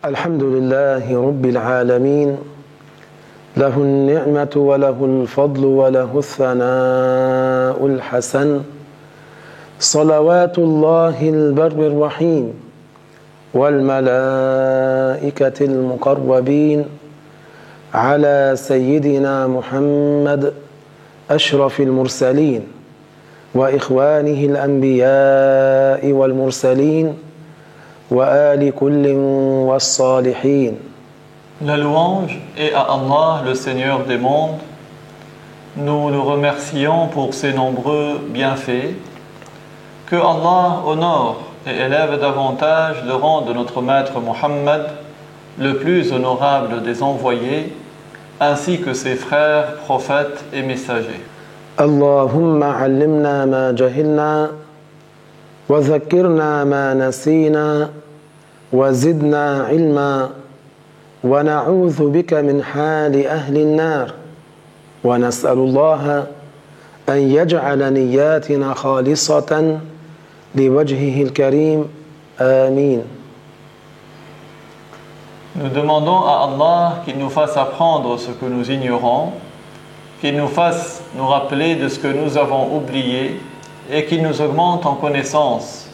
الحمد لله رب العالمين له النعمة وله الفضل وله الثناء الحسن صلوات الله البر الرحيم والملائكة المقربين على سيدنا محمد أشرف المرسلين وإخوانه الأنبياء والمرسلين وآل كل والصالحين. La louange est à Allah, le Seigneur des mondes. Nous le remercions pour ses nombreux bienfaits. Que Allah honore et élève davantage le rang de notre maître Mohammed, le plus honorable des envoyés, ainsi que ses frères, prophètes et messagers. Allahumma allimna ma jahilna wa dhakkirna ma nasina wa zidna ilma wa na'udhu bika min hali ahli an-nar wa nas'alu Allah an yaj'ala niyyatina khalisatan liwajhihi al-karim. Amin. Nous demandons à Allah qu'il nous fasse apprendre ce que nous ignorons, qu'il nous fasse nous rappeler de ce que nous avons oublié et qu'il nous augmente en connaissance.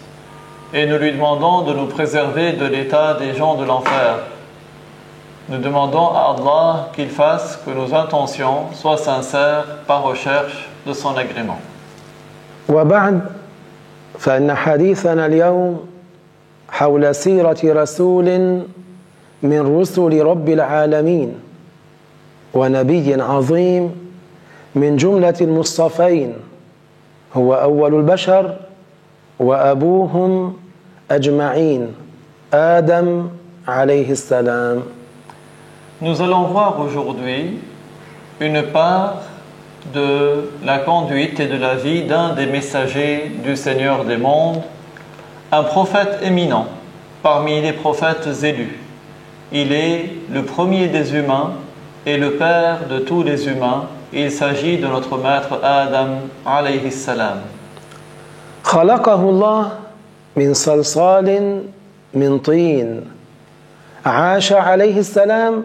Et nous lui demandons de nous préserver de l'état des gens de l'enfer. Nous demandons à Allah qu'il fasse que nos intentions soient sincères par recherche de son agrément. وبعد فإن حديثنا اليوم حول سيرة رسول من رسل رب العالمين ونبي عظيم من جملة المصطفين هو أول البشر وأبوهم أجمعين آدم عليه السلام. Nous allons voir aujourd'hui une part de la conduite et de la vie d'un des messagers du Seigneur des mondes, un prophète éminent parmi les prophètes élus. Il est le premier des humains et le père de tous les humains. Il s'agit de notre maître Adam alayhi salam. خلقه الله من صلصال من طين عاش عليه السلام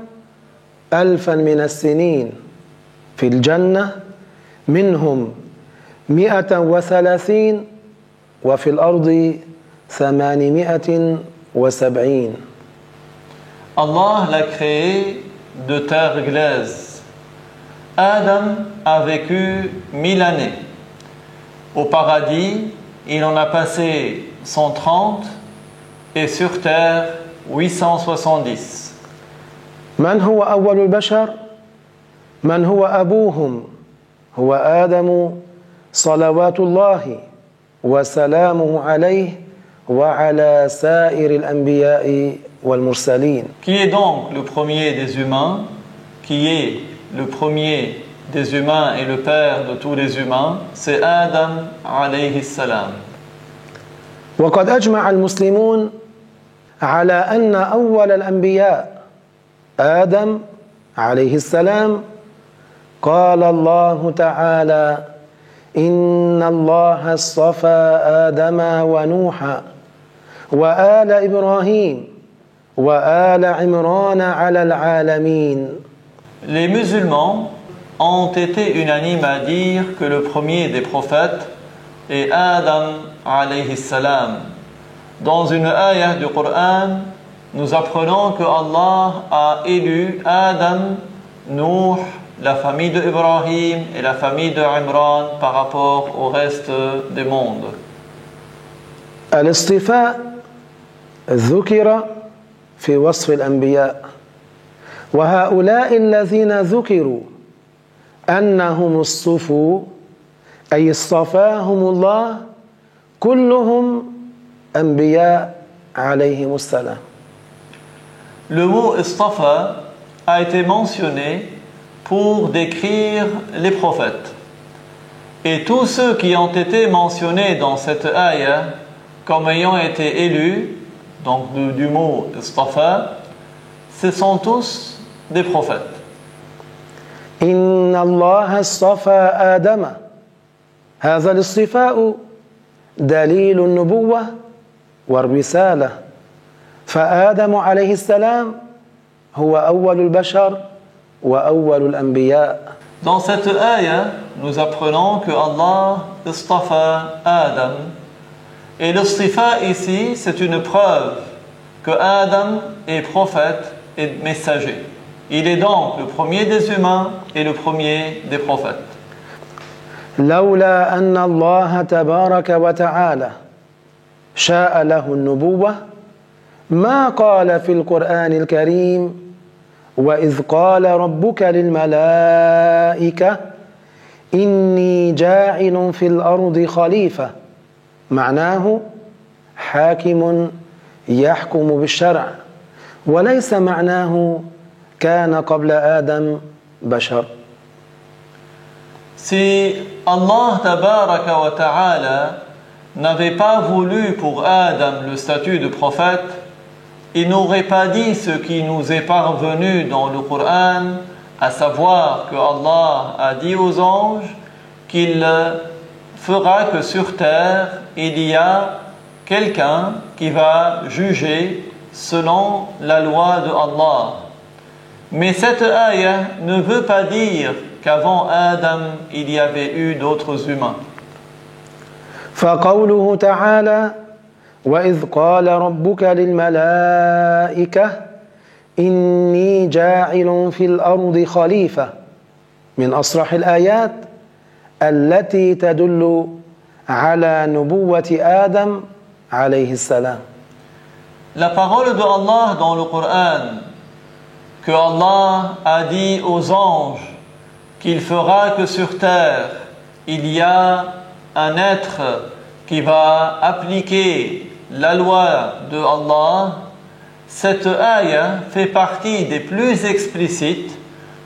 1000 من السنين في الجنة منهم 130 وفي الأرض 870. Allah l'a créé de terre glaise. Adam a vécu 1000 années. Au paradis, il en a passé 130 et sur terre 870. من هو أول البشر؟ من هو أبوهم؟ هو آدم صلوات الله وسلامه عليه وعلى سائر الأنبياء والمرسلين. Qui est donc le premier des humains? Qui est le premier des humains et le père de tous les humains? C'est Adam alayhi salam. وقد أجمع المسلمون على أن أول الأنبياء آدم عليه السلام. قال الله تعالى إن الله اصطفى آدم ونوحا وآل إبراهيم وآل عمران على العالمين. Les musulmans ont été unanimes à dire que le premier des prophètes est Adam alayhi salam. Dans une ayah du Coran, nous apprenons que Allah a élu Adam, Nuh, la famille de Ibrahim et la famille de Imran par rapport au reste des mondes. الاصطفاء ذكر في وصف الأنبياء وهؤلاء الذين ذكروا أنهم اصطفوا أي اصطفاهم الله كلهم أنبياء عليهم السلام. Le mot istafa a été mentionné pour décrire les prophètes. Et tous ceux qui ont été mentionnés dans cette ayah comme ayant été élus, donc du mot istafa, ce sont tous des prophètes. Inna Allah astafa Adama. هذا الاصطفاء دليل النبوة والرسالة. فآدم عليه السلام هو أول البشر وأول الأنبياء. Dans cette ayah, nous apprenons que Allah istafa Adam. Et l'istifa ici, c'est une preuve que Adam est prophète et messager. Il est donc le premier des humains et le premier des prophètes. لولا أن الله تبارك وتعالى شاء له النبوة ما قال في القرآن الكريم وإذ قال ربك للملائكة إني جاعل في الأرض خليفة معناه حاكم يحكم بالشرع وليس معناه كان قبل آدم بشر. Si Allah tabaraka wa ta'ala n'avait pas voulu pour Adam le statut de prophète, il n'aurait pas dit ce qui nous est parvenu dans le Coran, à savoir que Allah a dit aux anges qu'il fera que sur terre il y a quelqu'un qui va juger selon la loi de Allah. Mais cette ayah ne veut pas dire qu'avant Adam, il y avait eu d'autres humains. فقوله تعالى وإذ قال ربك للملائكة إني جاعل في الأرض خليفة من أصرح الآيات التي تدل على نبوة آدم عليه السلام. La parole de Allah dans le Coran, que Allah a dit aux anges qu'il fera que sur terre il y a un être qui va appliquer la loi de Allah, cette ayah fait partie des plus explicites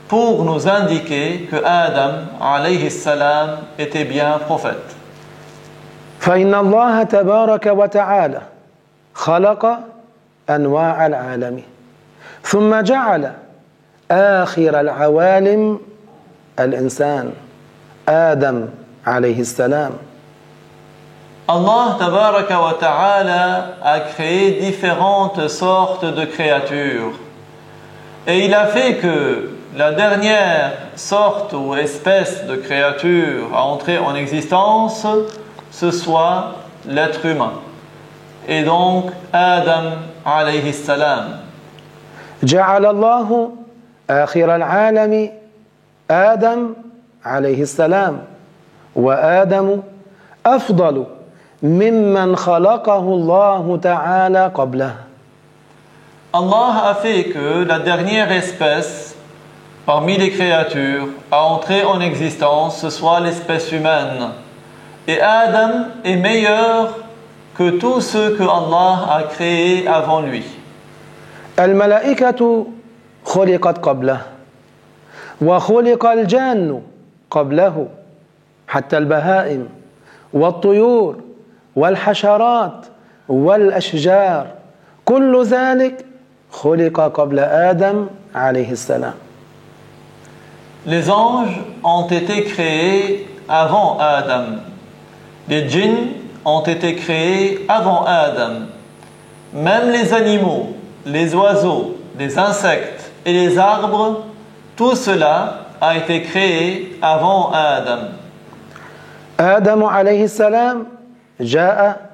pour nous indiquer que Adam alayhi salam était bien prophète. فإن الله تبارك وتعالى خلق أنواع العالم ثم جعل آخر العوالم الإنسان آدم عليه السلام. Allah tabaraka wa ta'ala a créé différentes sortes de créatures. Et il a fait que la dernière sorte ou espèce de créature à entrer en existence, ce soit l'être humain. Et donc Adam alayhi salam. جعل الله آخر العالم آدم عليه السلام وآدم أفضل ممن خلقه الله تعالى قبله. Allah a fait que la dernière espèce parmi les créatures à entrer en existence, ce soit l'espèce humaine. Et Adam est meilleur que tous ceux que Allah a créés avant lui. الملائكة خلقت قبله وخلق الجان قبله حتى البهائم والطيور والحشرات والأشجار كل ذلك خلق قبل آدم عليه السلام. Les anges ont été créés avant Adam. Les djinns ont été créés avant Adam. Même les animaux, les oiseaux, les insectes et les arbres, tout cela a été créé avant Adam. آدم عليه السلام جاء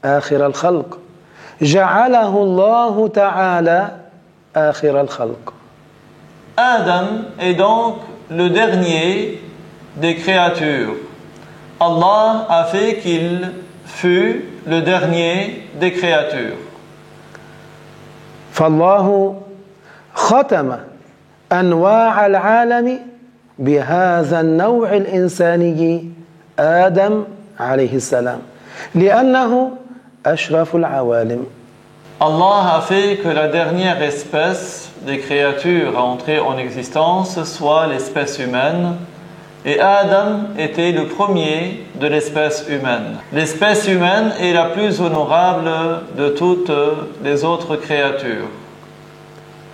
آخر الخلق جعله الله تعالى آخر الخلق. Adam est donc le dernier des créatures. Allah a fait qu'il fut le dernier des créatures. فالله ختم أنواع العالم بهذا النوع الإنساني آدم عليه السلام لأنه أشرف العوالم. Allah a fait que la dernière espèce des créatures à entrer en existence soit l'espèce humaine, Et Adam était le premier de l'espèce humaine. L'espèce humaine est la plus honorable de toutes les autres créatures.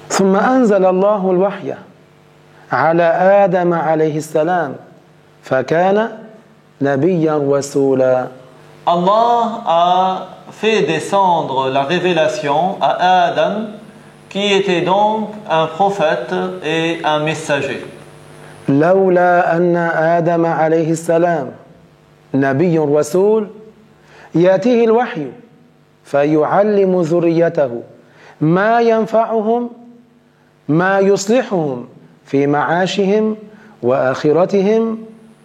ثم أنزل الله الوحي على آدم عليه السلام فكان نبيا رسولا. Allah a fait descendre la révélation à Adam, qui était donc un prophète et un messager. لولا أن آدم عليه السلام نبي رسول يأتيه الوحي فيعلم ذريته ما ينفعهم ما يصلحهم في معاشهم وآخرتهم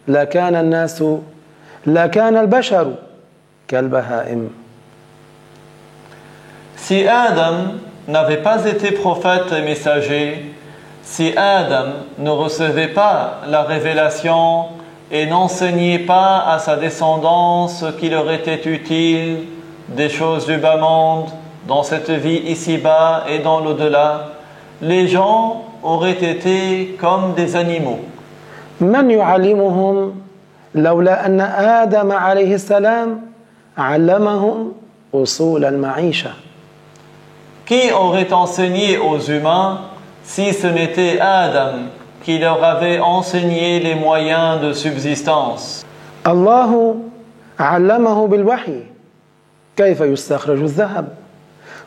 لكان البشر كالبهائم. Si Adam n'avait pas été prophète et messager, si Adam ne recevait pas la révélation et n'enseignait pas à sa descendance ce qui leur était utile des choses du bas monde, dans cette vie ici-bas et dans l'au-delà, les gens auraient été comme des animaux. من يعلمهم لولا أن آدم عليه السلام علمهم أصول المعيشة. Qui aurait enseigné aux humains si ce n'était Adam qui leur avait enseigné les moyens de subsistance? الله علمه بالوحي كيف يستخرج الذهب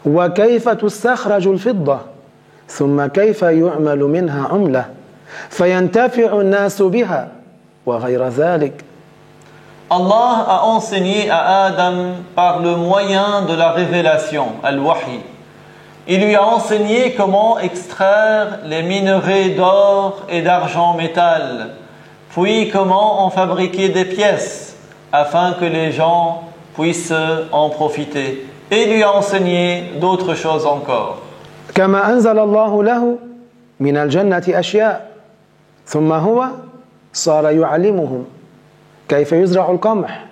وكيف تستخرج الفضة ثم كيف يعمل منها عملة فينتفع الناس بها وغير ذلك. Allah a enseigné à Adam par le moyen de la révélation, al-Wahi. Il lui a enseigné comment extraire les minerais d'or et d'argent métal, puis comment en fabriquer des pièces afin que les gens puissent en profiter. Et il lui a enseigné d'autres choses encore. كما أنزل الله له من الجنة أشياء ثم هو صار يعلمهم كيف يزرع القمح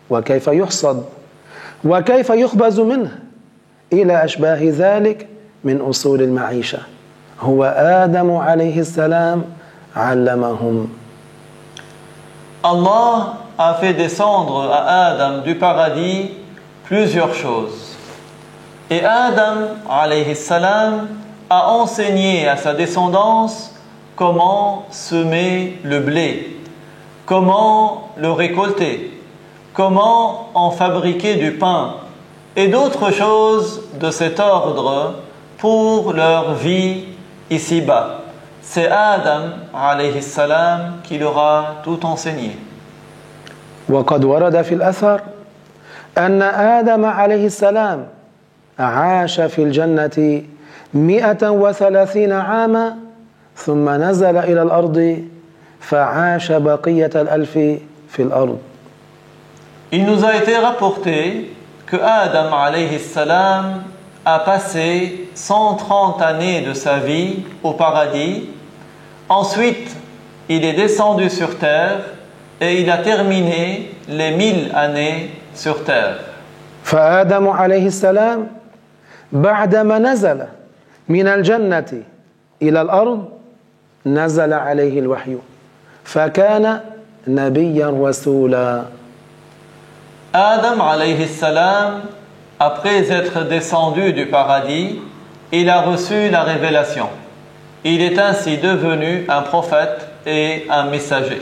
وكيف يحصد وكيف يخبز منه إلى أشباه ذلك من أصول المعيشة. هو آدم عليه السلام علمهم. Allah a fait descendre à Adam du paradis plusieurs choses. Et Adam, alayhi salam, a enseigné à sa descendance comment semer le blé, comment le récolter, comment en fabriquer du pain et d'autres choses de cet ordre pour leur vie ici-bas. C'est Adam, alayhi salam, qui leur a tout enseigné. وقد ورد في الأثر أن آدم عليه السلام عاش في الجنة 130 عاما ثم نزل إلى الأرض فعاش بقية الألف في الأرض. Il nous a été rapporté que Adam alayhi salam a passé 130 années de sa vie au paradis. Ensuite, il est descendu sur terre et il a terminé les 1000 années sur terre. فآدم عليه السلام بعدما نزل من الجنة إلى الأرض نزل عليه الوحي فكان نبيا رسولا. Adam alayhi salam, après être descendu du paradis, il a reçu la révélation. Il est ainsi devenu un prophète et un messager.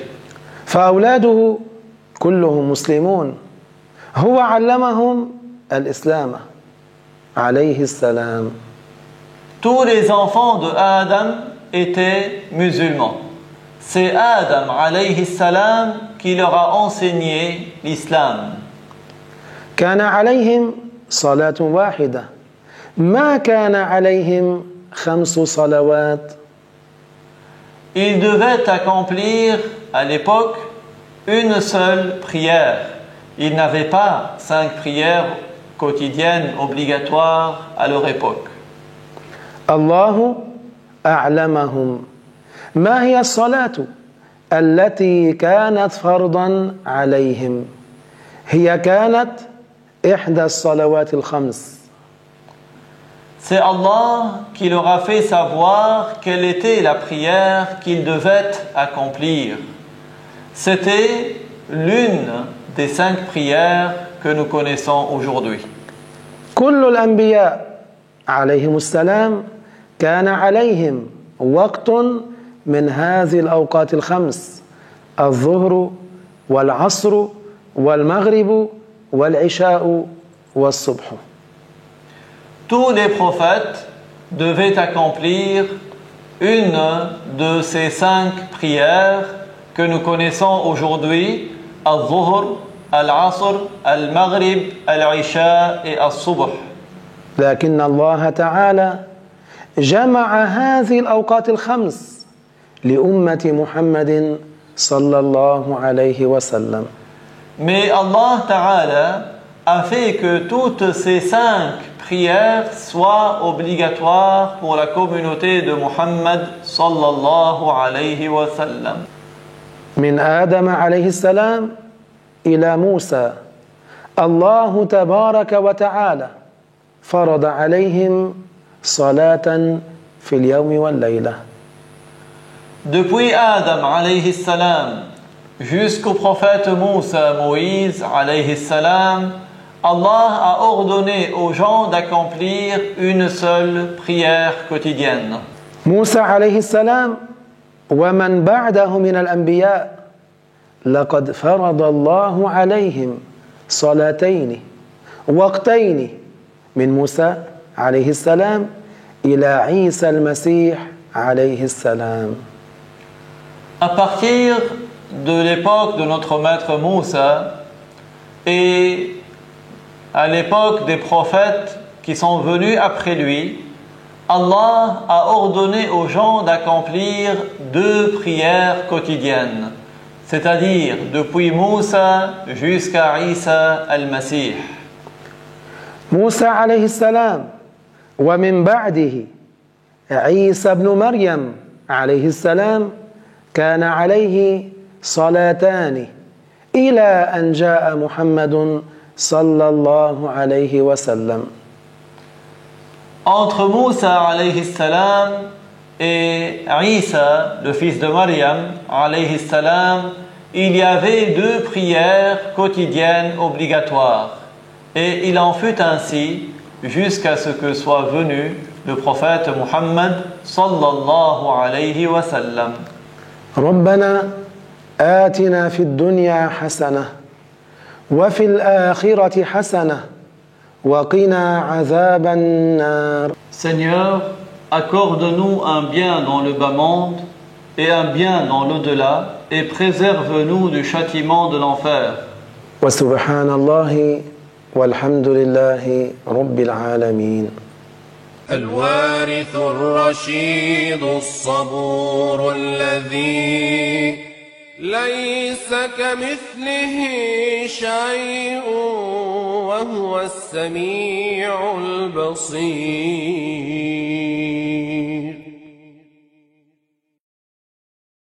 فأولاده كلهم مسلمون هو علمهم الإسلام عليه السلام. Tous les enfants de Adam étaient musulmans. C'est Adam alayhi salam qui leur a enseigné l'islam. كان عليهم صلاة واحدة ما كان عليهم 5 صلوات. Ils devaient accomplir à l'époque une seule prière. Ils n'avaient pas 5 prières quotidiennes obligatoires à leur époque. الله أعلمهم ما هي الصلاة التي كانت فرضا عليهم. هي كانت إحدى الصلوات الخمس. C'est Allah qui leur a fait savoir quelle était la prière qu'ils devaient accomplir. C'était l'une des 5 prières que nous connaissons aujourd'hui. كل الأنبياء عليهم السلام كان عليهم وقت من هذه الأوقات الخمس: الظهر والعصر والمغرب والعشاء والصبح. Tous les prophètes devaient accomplir une de ces 5 prières que nous connaissons aujourd'hui: al-Dhuhr, al-Asr, al-Maghrib, al-Isha et al-Subh. لكن الله تعالى جمع هذه الأوقات الخمس لأمة محمد صلى الله عليه وسلم. Mais Allah Ta'ala a fait que toutes ces 5 prières soient obligatoires pour la communauté de Muhammad sallallahu alayhi wa sallam. من آدم عليه السلام إلى موسى الله تبارك وتعالى فرض عليهم صلاة في اليوم والليلة. Depuis Adam alayhi salam jusqu'au prophète Moussa, Moïse alayhi salam, Allah a ordonné aux gens d'accomplir une seule prière quotidienne. موسى عليه السلام ومن بعده من الأنبياء لقد فرض الله عليهم صلاتين وقتين من موسى عليه السلام إلى عيسى المسيح عليه السلام. À partir de l'époque de notre maître Moussa et à l'époque des prophètes qui sont venus après lui, Allah a ordonné aux gens d'accomplir 2 prières quotidiennes, c'est-à-dire depuis Moussa jusqu'à Isa al-Masih. موسى عليه السلام ومن بعده عيسى ابن مريم عليه السلام كان عليه صلاتان إلى أن جاء محمد صلى الله عليه وسلم. Entre Moussa alayhi salam et Isa, le fils de Maryam alayhi salam, il y avait 2 prières quotidiennes obligatoires. Et il en fut ainsi jusqu'à ce que soit venu le prophète Muhammad sallallahu alayhi wa sallam. ربنا آتنا في الدنيا حسنة وفي الآخرة حسنة وقنا عذاب النار. Seigneur, accorde-nous un bien dans le bas monde et un bien dans l'au-delà et préserve-nous du châtiment de l'enfer. وسبحان الله والحمد لله رب العالمين. الوارث الرشيد الصبور الذي ليس كمثله شيء وهو السميع البصير.